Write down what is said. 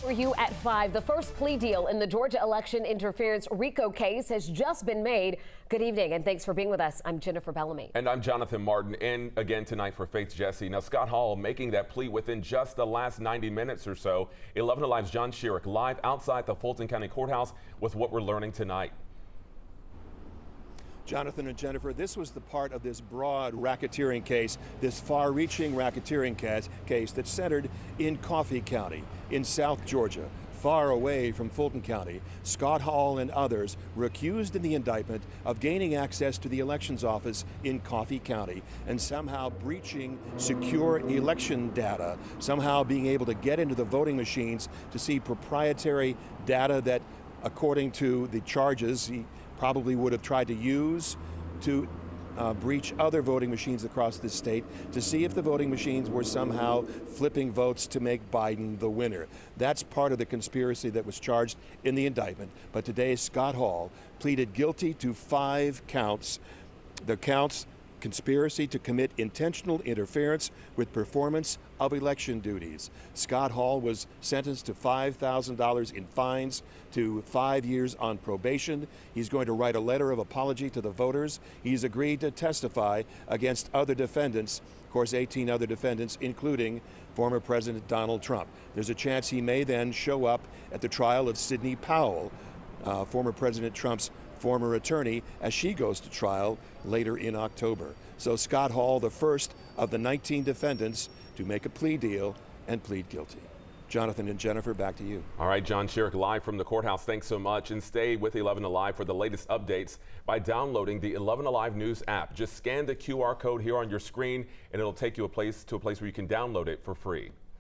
For you at 5, the first plea deal in the Georgia election interference RICO case has just been made. Good evening, and thanks for being with us. I'm Jennifer Bellamy. And I'm Jonathan Martin, in again tonight for Faith Jesse. Now, Scott Hall making that plea within just the last 90 minutes or so. 11 Alive's John Sherrick live outside the Fulton County Courthouse with what we're learning tonight. Jonathan and Jennifer, this was the part of this broad racketeering case, this far-reaching racketeering case that centered in Coffee County in South Georgia, far away from Fulton County. Scott Hall and others were accused in the indictment of gaining access to the elections office in Coffee County and somehow breaching secure election data, somehow being able to get into the voting machines to see proprietary data that, according to the charges, he probably would have tried to use to breach other voting machines across the state to see if the voting machines were somehow flipping votes to make Biden the winner. That's part of the conspiracy that was charged in the indictment. But today, Scott Hall pleaded guilty to 5 counts. The counts: conspiracy to commit intentional interference with performance of election duties. Scott Hall was sentenced to $5,000 in fines, to 5 years on probation. He's going to write a letter of apology to the voters. He's agreed to testify against other defendants, of course 18 other defendants, including former President Donald Trump. There's a chance he may then show up at the trial of Sidney Powell, former President Trump's former attorney, as she goes to trial later in October. So Scott Hall, the first of the 19 defendants to make a plea deal and plead guilty. Jonathan and Jennifer, back to you. All right, John Sherrick live from the courthouse. Thanks so much. And stay with 11 Alive for the latest updates by downloading the 11 Alive News app. Just scan the QR code here on your screen and it'll take you to a place where you can download it for free.